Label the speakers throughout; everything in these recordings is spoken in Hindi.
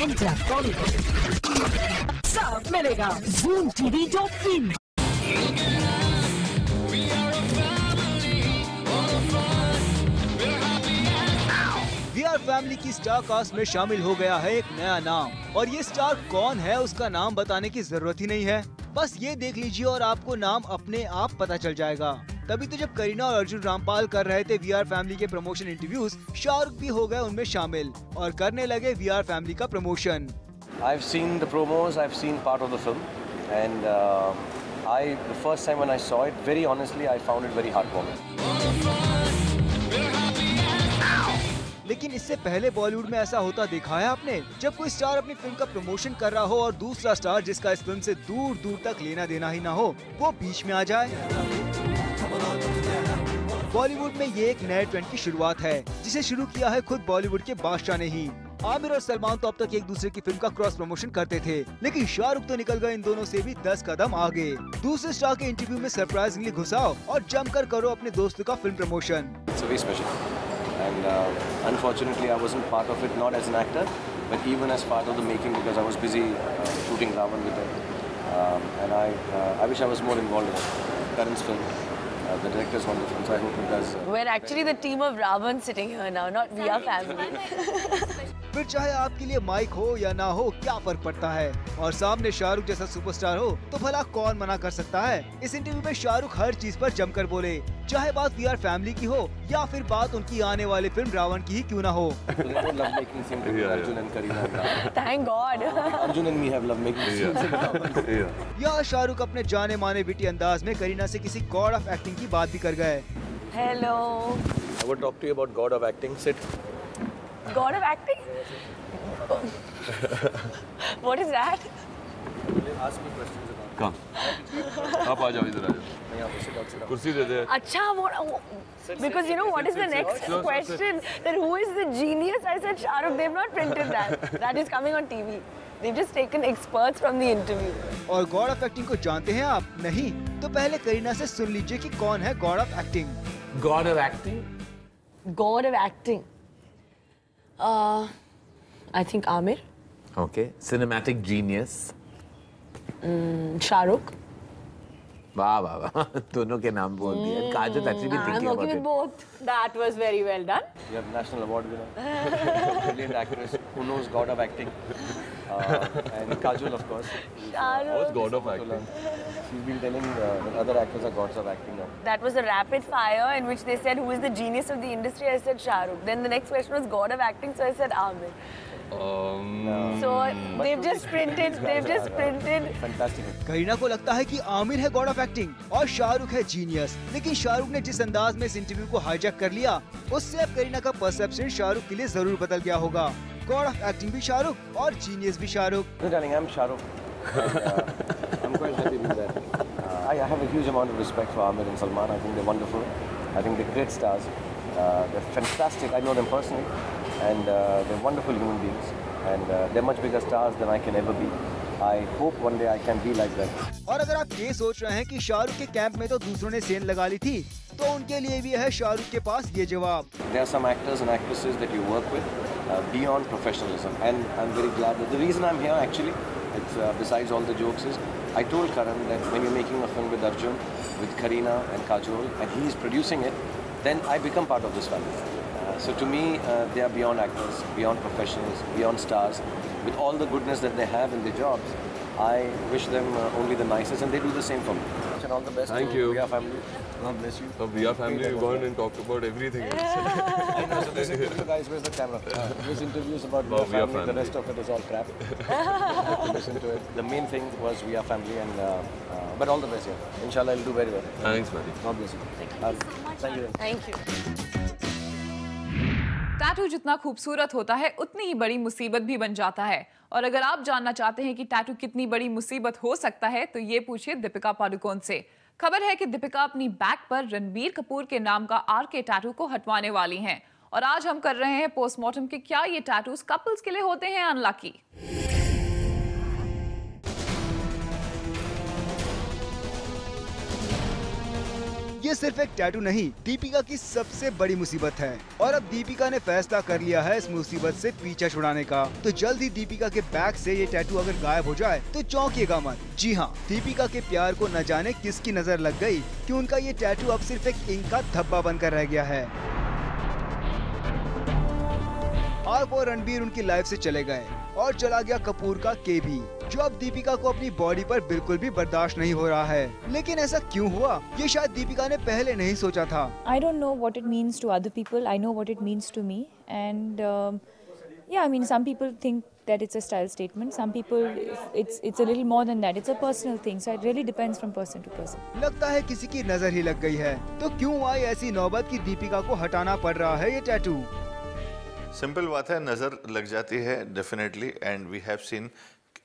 Speaker 1: Enter Bollywood. सब मिलेगा ZoomTV.in।
Speaker 2: VR फैमिली की स्टार कास्ट में शामिल हो गया है एक नया नाम, और ये स्टार कौन है उसका नाम बताने की जरूरत ही नहीं है। बस ये देख लीजिए और आपको नाम अपने आप पता चल जाएगा। तभी तो जब करीना और अर्जुन रामपाल कर रहे थे VR फैमिली के प्रमोशन इंटरव्यूज, शाहरुख भी हो गए उनमें शामिल और करने लगे VR फैमिली का promotion.
Speaker 3: I've seen the promos, I've seen part of the film, and the first time when I saw it, very honestly, I found it very heartwarming.
Speaker 2: लेकिन इससे पहले बॉलीवुड में ऐसा होता देखा है आपने, जब कोई स्टार अपनी फिल्म का प्रमोशन कर रहा हो और दूसरा स्टार जिसका इस फिल्म से दूर दूर तक लेना देना ही ना हो, वो बीच में आ जाए। बॉलीवुड में ये एक नए ट्रेंड की शुरुआत है, जिसे शुरू किया है खुद बॉलीवुड के बादशाह ने ही। आमिर और सलमान तो अब तक एक दूसरे की फिल्म का क्रॉस प्रमोशन करते थे, लेकिन शाहरुख तो निकल गए इन दोनों से भी 10 कदम आगे। दूसरे स्टार के इंटरव्यू में सरप्राइजिंगली घुसाओ और जमकर करो अपने दोस्त का film promotion.
Speaker 3: And unfortunately, I wasn't part of it, not as an actor, but even as part of the making, because I was busy shooting Ravan with them. And I wish I was more involved in it. Karan's film, the director's wonderful, so I hope it does.
Speaker 4: We're actually the team of Ravan sitting here now, not VR family.
Speaker 2: फिर चाहे आपके लिए माइक हो या ना हो, क्या फर्क पड़ता है। और सामने शाहरुख जैसा सुपरस्टार हो तो भला कौन मना कर सकता है। इस इंटरव्यू में शाहरुख हर चीज पर जमकर बोले, चाहे बात VR फैमिली की हो या फिर बात उनकी आने वाली फिल्म रावण की ही क्यों ना हो।
Speaker 4: Thank God.
Speaker 3: Arjun and me have love making scenes.
Speaker 2: या शाहरुख अपने जाने माने विटी अंदाज में करीना से किसी गॉड ऑफ एक्टिंग की बात भी कर गए।
Speaker 4: Hello.
Speaker 3: I would talk to you about God of acting. Sit.
Speaker 4: God of acting? What is that?
Speaker 3: Ask me questions about.
Speaker 5: कहाँ? आप आ जाओ, इधर आ जाओ। कुर्सी दे दे।
Speaker 4: अच्छा, because you know what is the next question? That who is the genius? I said Shahrukh. They've not printed that. That is coming on TV. They've just taken experts from the interview.
Speaker 2: और गॉड ऑफ एक्टिंग को जानते हैं आप? नहीं तो पहले करीना से सुन लीजिए कि कौन है God of acting.
Speaker 5: God of acting?
Speaker 4: God of acting. I think Amir.
Speaker 5: Okay. Cinematic genius?
Speaker 4: Shahrukh.
Speaker 5: वाह वाह वाह, दोनों के नाम बोल दिए। काजल actually
Speaker 4: I'm
Speaker 5: thinking
Speaker 4: working
Speaker 5: about
Speaker 4: with
Speaker 5: it.
Speaker 4: both. That was very well done.
Speaker 3: You have national award winner, brilliant actress who knows God of acting, and Kajol, of course.
Speaker 5: What's God of acting?
Speaker 3: She's been telling that other actors are gods of acting now.
Speaker 4: That was a rapid fire in which they said who is the genius of the industry. I said Shahrukh. Then the next question was God of acting, so I said Amir. So they've just printed.
Speaker 3: Fantastic.
Speaker 2: Kareena को लगता है कि आमिर है गॉड ऑफ एक्टिंग और शाहरुख है जीनियस, लेकिन शाहरुख ने जिस अंदाज में इस इंटरव्यू को हाईजैक कर लिया, उससे अब करीना का परसेप्शन शाहरुख के लिए जरूर बदल गया होगा। गॉड ऑफ एक्टिंग भी शाहरुख और जीनियस भी Shahrukh.
Speaker 3: No, darling, I'm Shahrukh. I'm quite happy with that. I have a huge amount of respect for Amir and Salman. I think they're wonderful. I think they're great stars. They're fantastic. I know them personally, and they're wonderful human beings. And they're much bigger stars than I can ever be. I hope one day I can be like them.
Speaker 2: और अगर आप ये सोच रहे हैं कि शाहरुख के कैंप में तो दूसरों ने सेंध लगा ली थी, तो उनके लिए भी है शाहरुख के पास ये जवाब।
Speaker 3: There are some actors and actresses that you work with beyond professionalism, and I'm very glad that the reason I'm here actually, it's besides all the jokes, is I told Karan that when you're making a film with Arjun, with Kareena and Kajol, and he's producing it, then I become part of this family. So to me, they are beyond actors, beyond professionals, beyond stars. With all the goodness that they have in their jobs, I wish them only the nicest, and they do the same for me. And all the best
Speaker 5: Thank
Speaker 3: to
Speaker 5: you.
Speaker 3: VR family. God bless you.
Speaker 5: So VR family, you've gone and talked about everything else.
Speaker 3: I know, so this interview, guys, where's the camera? This interview is about VR family. The rest of it is all crap. I have to listen to it. The main thing was VR family, and but all the best here. Inshallah, I'll do very well.
Speaker 5: Thanks, buddy.
Speaker 3: God bless you. Thank you.
Speaker 4: Thank you.
Speaker 6: Tattoo जितना खूबसूरत होता है उतनी ही बड़ी मुसीबत भी बन जाता है। और अगर आप जानना चाहते हैं कि टैटू कितनी बड़ी मुसीबत हो सकता है तो ये पूछिए दीपिका पादुकोण से। खबर है कि दीपिका अपनी बैक पर रणबीर कपूर के नाम का RK टैटू को हटवाने वाली हैं। और आज हम कर रहे हैं पोस्टमार्टम कि क्या ये टैटूज कपल्स के लिए होते हैं अनलकी।
Speaker 2: ये सिर्फ एक टैटू नहीं, दीपिका की सबसे बड़ी मुसीबत है और अब दीपिका ने फैसला कर लिया है इस मुसीबत से पीछा छुड़ाने का। तो जल्द ही दीपिका के बैग से ये टैटू अगर गायब हो जाए तो चौंकिएगा मत। जी हाँ, दीपिका के प्यार को न जाने किसकी नजर लग गई कि उनका ये टैटू अब सिर्फ एक इंक का धब्बा बनकर रह गया है। अब वो रणबीर उनकी लाइफ से चले गए और चला गया कपूर का के भी, जो अब दीपिका को अपनी बॉडी पर बिल्कुल भी बर्दाश्त नहीं हो रहा है। लेकिन ऐसा क्यों हुआ, ये शायद दीपिका ने पहले नहीं सोचा था।
Speaker 4: I don't know what it means to other people. I know what it means to me. And yeah, I mean, some people think that it's a style statement. Some people, it's a little more than that. It's a personal thing. So it really depends from person to person.
Speaker 2: लगता है किसी की नजर ही लग गई है। तो क्यों आई ऐसी नौबत कि दीपिका को हटाना पड़ रहा है ये टैटू?
Speaker 7: सिंपल बात है, नज़र लग जाती है definitely, and we have seen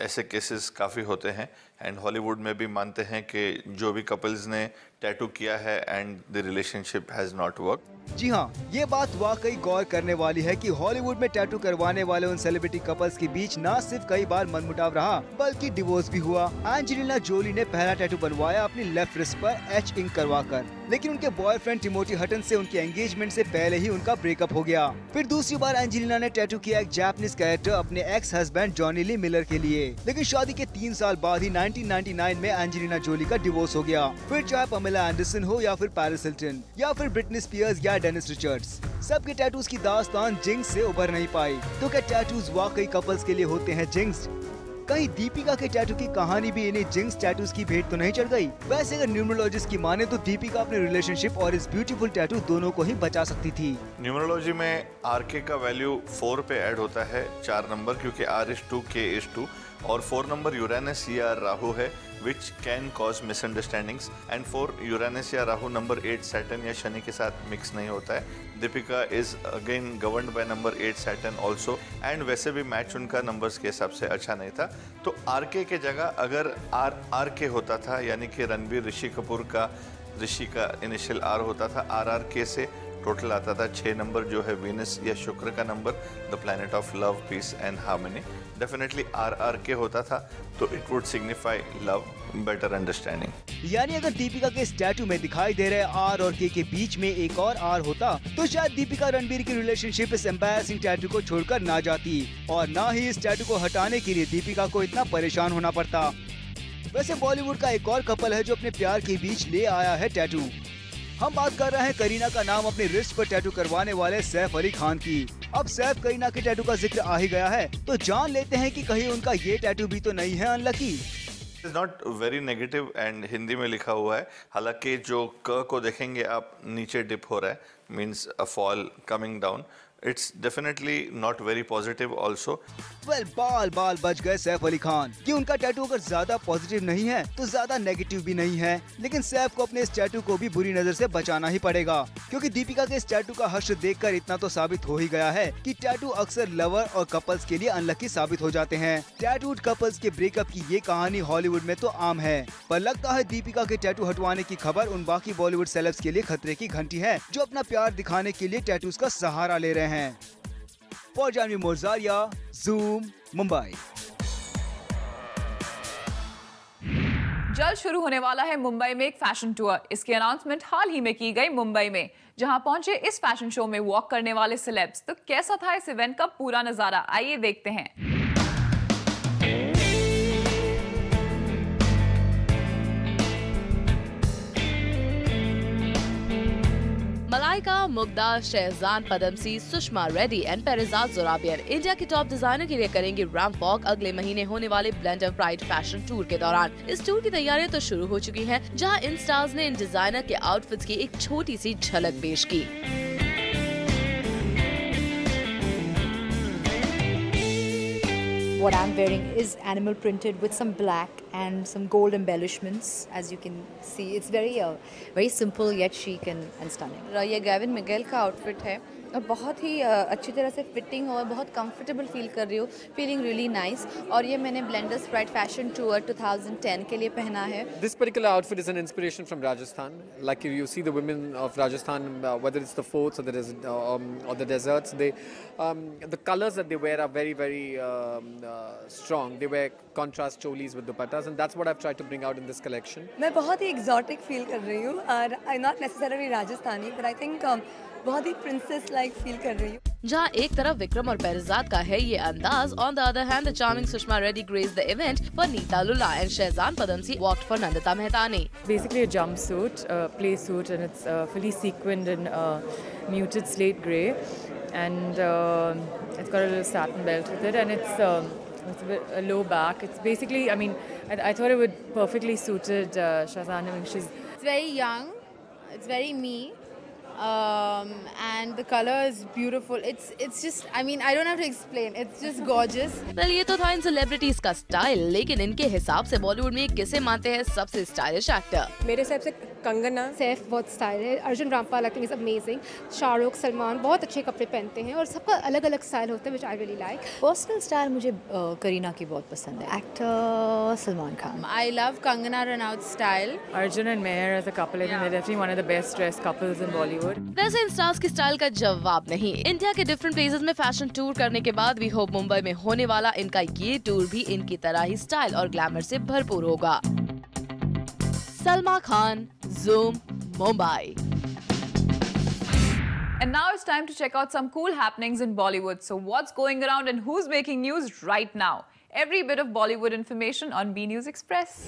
Speaker 7: ऐसे केसेस काफ़ी होते हैं। एंड हॉलीवुड में भी मानते हैं कि जो भी कपल्स ने टैटू किया है and the relationship has not work.
Speaker 2: जी हाँ, ये बात वाकई गौर करने वाली है कि हॉलीवुड में टैटू करवाने वाले उन सेलिब्रिटी कपल्स के बीच न सिर्फ कई बार मनमुटाव रहा बल्कि डिवोर्स भी हुआ। एंजेलिना जोली ने पहला टैटू बनवाया अपनी लेफ्ट रिस्ट पर एच इंक करवाकर, लेकिन उनके बॉयफ्रेंड टिमोथी हटन से उनके एंगेजमेंट से पहले ही उनका ब्रेकअप हो गया। फिर दूसरी बार एंजेलिना ने टैटू किया एक जापानीज कैरेक्टर अपने एक्स हस्बैंड जॉनी ली मिलर के लिए, लेकिन शादी के 3 साल बाद ही 1999 में एंजेलिना जोली का डिवोर्स हो गया। फिर चाहे पमेला एंडरसन हो या फिर पेरिस हिल्टन या फिर ब्रिटनी स्पीयर्स या डेनिस रिचर्ड्स, सबके टैटूज की दास्तान जिंक्स से उबर नहीं पाई। तो क्या टैटूज वाकई कपल्स के लिए होते हैं जिंक्स? कहीं दीपिका के टैटू की कहानी भी इन्हीं जिंक्स टैटूज की भेंट तो नहीं चढ़ गई? वैसे अगर न्यूमरोलॉजिस्ट की माने तो दीपिका अपने रिलेशनशिप और इस ब्यूटीफुल टैटू दोनों को ही बचा सकती थी।
Speaker 7: न्यूमरोलॉजी में आरके का वैल्यू 4 पे ऐड होता है, 4 नंबर, क्योंकि R is 2 K is 2, और 4 नंबर यूरेनस या राहु है, which can cause misunderstandings, and for Uranus या राहु नंबर 8 सैटर्न या शनि के साथ मिक्स नहीं होता है। Deepika is again governed by number 8 Saturn also, and वैसे भी मैच उनका नंबर्स के हिसाब से अच्छा नहीं था। तो आरके के जगह अगर आर के होता था, यानी कि रणबीर ऋषि कपूर का ऋषि का इनिशियल R होता था, RRK से टोटल आता था 6 नंबर, जो है वीनस या शुक्र का number, the planet of love, peace and harmony. Definitely RRK होता था तो it would signify love, better understanding.
Speaker 2: यानी अगर दीपिका के स्टैटू में दिखाई दे रहे R और K के बीच में एक और R होता तो शायद दीपिका रणबीर की रिलेशनशिप इस एम्बैरेसिंग टैटू को छोड़कर ना जाती और ना ही इस टैटू को हटाने के लिए दीपिका को इतना परेशान होना पड़ता। वैसे बॉलीवुड का एक और कपल है जो अपने प्यार के बीच ले आया है टैटू। हम बात कर रहे हैं करीना का नाम अपने रिस्ट पर टैटू करवाने वाले सैफ अली खान की। अब सैफ करीना के टैटू का जिक्र आ ही गया है तो जान लेते हैं कि कहीं उनका ये टैटू भी तो नहीं है unlucky.
Speaker 7: Is not very negative and Hindi में लिखा हुआ है, हालांकि जो क को देखेंगे आप नीचे डिप हो रहा है, means a fall coming down. It's definitely not very positive also.
Speaker 2: Well, बाल बच गए सैफ अली खान कि उनका टैटू अगर ज्यादा पॉजिटिव नहीं है तो ज्यादा नेगेटिव भी नहीं है, लेकिन सैफ को अपने इस टैटू को भी बुरी नजर से बचाना ही पड़ेगा, क्योंकि दीपिका के इस टैटू का हश्र देखकर इतना तो साबित हो ही गया है कि टैटू अक्सर लवर और कपल्स के लिए अनलकी साबित हो जाते हैं। टैटूड कपल्स के ब्रेकअप की ये कहानी हॉलीवुड में तो आम है, पर लगता है दीपिका के टैटू हटवाने की खबर उन बाकी बॉलीवुड सेलेब्स के लिए खतरे की घंटी है जो अपना प्यार दिखाने के लिए टैटूज का सहारा ले रहे हैं। For Janvi Morjaria, Zoom, Mumbai.
Speaker 6: जल्द शुरू होने वाला है मुंबई में एक फैशन टूर। इसकी अनाउंसमेंट हाल ही में की गई मुंबई में, जहां पहुंचे इस फैशन शो में वॉक करने वाले सेलेब्स। तो कैसा था इस इवेंट का पूरा नजारा, आइए देखते हैं।
Speaker 8: मलाइका, मुग्धा, शहजान पदमसी, सुषमा रेड्डी एंड पेरिजाद जोराबियर इंडिया के टॉप डिजाइनर के लिए करेंगे रैंप वॉक अगले महीने होने वाले ब्लेंडर प्राइड फैशन टूर के दौरान। इस टूर की तैयारियां तो शुरू हो चुकी हैं, जहां इन स्टार्स ने इन डिजाइनर के आउटफिट्स की एक छोटी सी झलक पेश की।
Speaker 9: What I'm wearing is animal printed with some black and some gold embellishments. As you can see, it's very simple yet chic and stunning.
Speaker 10: ये गैविन मिगेल का आउटफिट है और बहुत ही अच्छी तरह से फिटिंग और बहुत कंफर्टेबल फील कर रही हूँ, फीलिंग रियली नाइस। और ये मैंने ब्लेंडर्स प्राइड फैशन टूर 2010 के लिए पहना है।
Speaker 11: This particular outfit is an inspiration from Rajasthan. Like you see the women of Rajasthan, whether it's the forts or the deserts, the colors that they wear are very, very strong. They wear contrast cholis with dupattas, and that's what I've tried to bring out in this collection.
Speaker 10: मैं बहुत ही एक्सोटिक फील कर रही हूँ और I not necessarily Rajasthani, but I think बहुत ही प्रिंसेस लाइक फील कर रही हूँ।
Speaker 8: जहाँ एक तरफ विक्रम और पेरिजाद का है ये अंदाज, on the other hand, the charming Sushma Reddy graced the event for Neeta Lulla and Shehzaan Padamsee walked for Nandita Mehtani.
Speaker 4: Basically a jumpsuit, play suit, and it's fully sequined in muted slate grey, and it's got a little satin belt with it, and it's a bit a low back. It's basically, I mean, I thought it would perfectly suited Shehzaan. I mean,
Speaker 10: It's very young, it's very me. And the color is beautiful. It's just, I mean, I don't have to explain. It's just gorgeous.
Speaker 8: Well, ये तो था इन सेलिब्रिटीज का स्टाइल, लेकिन इनके हिसाब से बॉलीवुड में किसे मानते हैं सबसे स्टाइलिश एक्टर?
Speaker 12: मेरे हिसाब से कंगना। सैफ बहुत स्टाइल है। Arjun Rampal I think is amazing. Shahrukh, Salman बहुत अच्छे कपड़े पहनते हैं और सबका अलग अलग स्टाइल होता है, which I really like.
Speaker 9: Personal style मुझे करीना की बहुत पसंद है। Actor Salman Khan.
Speaker 10: I love Kangana Ranaut's style.
Speaker 4: Arjun and Meher as a couple, I think they're definitely one of the best dressed couples in Bollywood.
Speaker 8: वैसे इन स्टार्स की स्टाइल का जवाब नहीं। इंडिया के डिफरेंट प्लेसेस में फैशन टूर करने के बाद वी होप मुंबई में होने वाला इनका ये टूर भी इनकी तरह ही स्टाइल और ग्लैमर से भरपूर होगा। Salma Khan, Zoom, Mumbai.
Speaker 6: And now it's time to check out some cool happenings in Bollywood. So what's going around and who's making news right now? Every bit of Bollywood information on B News Express.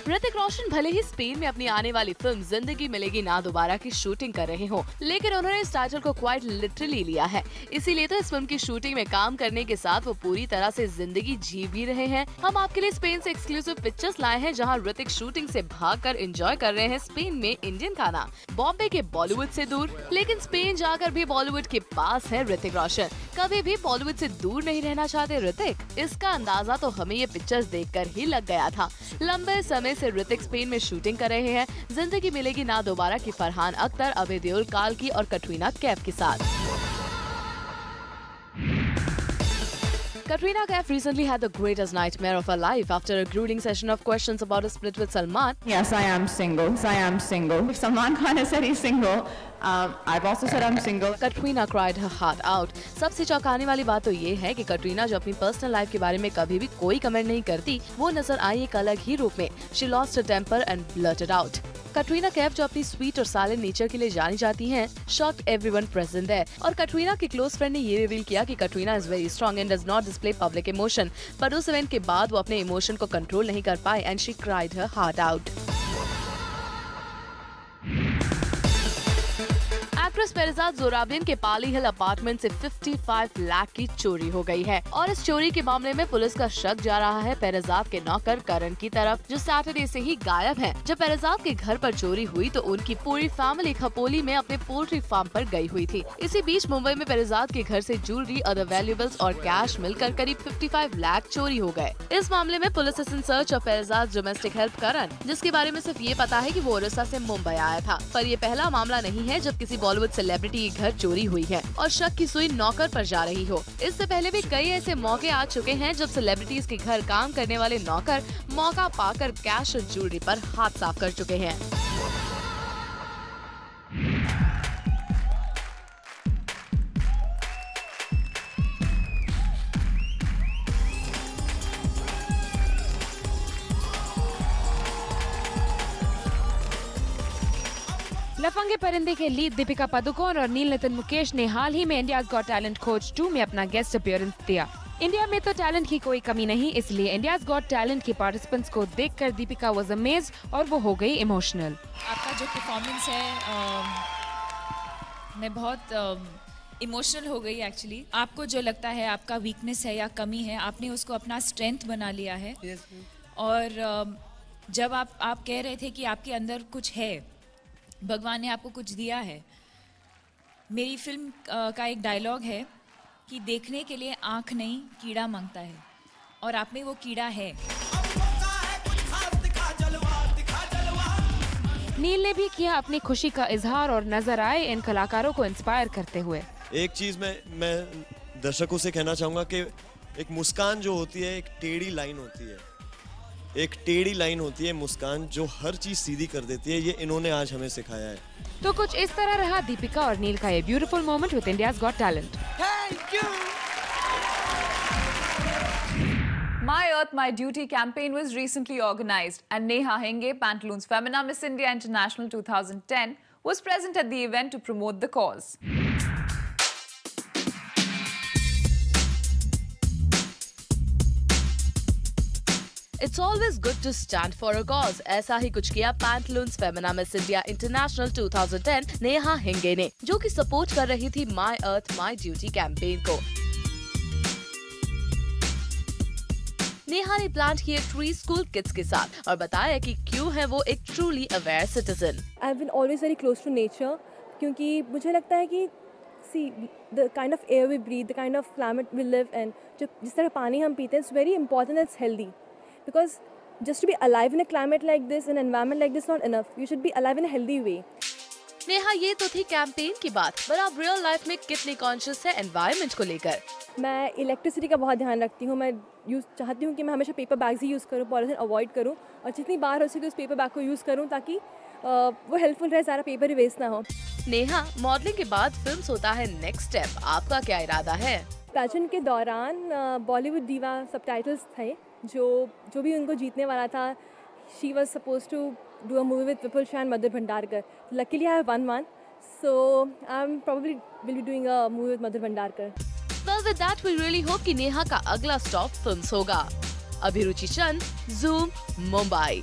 Speaker 8: Hrithik Roshan भले ही स्पेन में अपनी आने वाली फिल्म जिंदगी मिलेगी ना दोबारा की शूटिंग कर रहे हो, लेकिन उन्होंने इस टाइटल को क्वाइट लिटरली लिया है। इसीलिए तो इस फिल्म की शूटिंग में काम करने के साथ वो पूरी तरह से जिंदगी जी भी रहे हैं। हम आपके लिए स्पेन से एक्सक्लूसिव पिक्चर्स लाए हैं, जहां ऋतिक शूटिंग से भागकर एंजॉय कर रहे हैं स्पेन में इंडियन खाना। बॉम्बे के बॉलीवुड से दूर, लेकिन स्पेन जाकर भी बॉलीवुड के पास है ऋतिक रोशन। कभी भी बॉलीवुड से दूर नहीं रहना चाहते ऋतिक। इसका अंदाजा तो हमें ये पिक्चर्स देखकर ही लग गया था। लंबे समय से ऋतिक स्पेन में शूटिंग कर रहे हैं जिंदगी मिलेगी ना दोबारा की फरहान अख्तर, अभय देओल, काल्की और कटरीना कैफ के साथ। Katrina Kaif recently had the greatest nightmare of her life after a brooding session of questions about a split with Salman.
Speaker 13: Yes, I am single. I am single. If Salman Khan has said he's single, I've also said I'm single.
Speaker 8: Katrina cried her heart out. सबसे चौंकाने वाली बात तो ये है कि कटरीना जो अपनी पर्सनल लाइफ के बारे में कभी भी कोई कमेंट नहीं करती, वो नजर आई एक अलग ही रूप में। She lost her temper and blurted out. Katrina Kaif जो अपनी स्वीट और साइलेंट नेचर के लिए जानी जाती हैं, शॉक्ड एवरीवन प्रेजेंट है। और कटरीना के क्लोज फ्रेंड ने ये रिवील किया कि Katrina is very strong and does not display public emotion, पर उस इवेंट के बाद वो अपने इमोशन को कंट्रोल नहीं कर पाए and she cried her heart out. Actress Perizaad Zorabian के पाली हिल अपार्टमेंट से 55 लाख की चोरी हो गई है और इस चोरी के मामले में पुलिस का शक जा रहा है पेरिजाद के नौकर करण की तरफ, जो सैटरडे से ही गायब हैं। जब पेरिजाद के घर पर चोरी हुई तो उनकी पूरी फैमिली खपोली में अपने पोल्ट्री फार्म पर गई हुई थी। इसी बीच मुंबई में पेरिजाद के घर से ज्वेलरी, अदर वैल्यूएबल्स और कैश मिलकर करीब 55 लाख चोरी हो गए। इस मामले में police is in search of Perizaad domestic help Karan, जिसके बारे में सिर्फ ये पता है कि वो ओडिशा से मुंबई आया था। पर ये पहला मामला नहीं है जब किसी बॉलीवुड सेलिब्रिटी के घर चोरी हुई है और शक की सुई नौकर पर जा रही हो। इससे पहले भी कई ऐसे मौके आ चुके हैं जब सेलिब्रिटीज के घर काम करने वाले नौकर मौका पाकर कैश और ज्वेलरी पर हाथ साफ कर चुके हैं।
Speaker 14: लफंगे परिंदे के लीड दीपिका पादुकोण और नील नितिन मुकेश ने हाल ही में इंडियाज गॉट टैलेंट खोज 2 में अपना गेस्ट अपीयरेंस दिया। इंडिया में तो टैलेंट की कोई कमी नहीं, इसलिए इंडियाज गॉट टैलेंट के पार्टिसिपेंट्स को देखकर दीपिका वाज अमेज्ड और वो हो गई इमोशनल।
Speaker 4: आपका जो परफॉर्मेंस है मैं बहुत इमोशनल हो गई एक्चुअली। आपको जो लगता है आपका वीकनेस है या कमी है, आपने उसको अपना स्ट्रेंथ बना लिया है। और जब आप कह रहे थे कि आपके अंदर कुछ है, भगवान ने आपको कुछ दिया है। मेरी फिल्म का एक डायलॉग है कि देखने के लिए आँख नहीं कीड़ा मांगता है, और आप में वो कीड़ा है।
Speaker 14: नील ने भी किया अपनी खुशी का इजहार और नजर आए इन कलाकारों को इंस्पायर करते हुए।
Speaker 15: एक चीज मैं दर्शकों से कहना चाहूंगा कि एक मुस्कान जो होती है एक टेढ़ी लाइन होती है, एक टेढ़ी लाइन होती है मुस्कान जो हर चीज सीधी कर देती है। ये इन्होंने आज हमें सिखाया है।
Speaker 14: तो कुछ इस तरह रहा दीपिका और नील का ये beautiful moment with India's got talent.
Speaker 6: My Earth, My Duty campaign was recently organized and Neha Henge, Pantaloons Femina Miss India International 2010, was present at the event to promote the cause.
Speaker 8: It's always good to stand for a cause. ऐसा ही कुछ किया Pantaloons Femina Miss India International 2010 Neha Hinge ने, जो कि सपोर्ट कर रही थी My Earth, My Duty campaign को। नेहा ने प्लांट किए ट्री स्कूल किड्स के साथ और बताया कि क्यों है वो एक truly aware citizen.
Speaker 16: I have been always very close to nature, क्योंकि मुझे लगता है कि see the kind of air we breathe, the kind of climate we live and जिस तरह पानी हम पीते हैं, it's very important, it's healthy, because just to be alive in a climate like this, in environment like this not enough, you should be alive in a healthy way.
Speaker 8: Neha, ये तो थी कैंपेन की बात, पर आप रियल लाइफ में कितनी कॉन्शियस है एनवायरनमेंट को लेकर?
Speaker 16: मैं इलेक्ट्रिसिटी का बहुत ध्यान रखती हूँ। मैं चाहती हूँ कि मैं हमेशा पेपर बैग्स ही यूज़ करूँ, पॉलीथीन अवॉइड करूँ, और जितनी बार हो सके उस पेपर बैग को यूज़ करूँ ताकि वो हेल्पफुल रहे, सारा पेपर ही वेस्ट ना हो।
Speaker 8: नेहा, मॉडलिंग के बाद फिल्म्स होता है नेक्स्ट स्टेप, आपका क्या इरादा है?
Speaker 16: पैजेंट के दौरान बॉलीवुड दीवा सबटाइटल्स थे, जो भी उनको जीतने वाला था, she was suppose to do a movie with Vipul Shah and Madhur Bhandarkar. Luckily, I have won one, so I'm probably will be doing a movie with Madhur Bhandarkar.
Speaker 8: Well, with that, we really hope कि नेहा का अगला स्टॉप फिल्म्स होगा। अभिरुचि चंद, Zoom, मुंबई।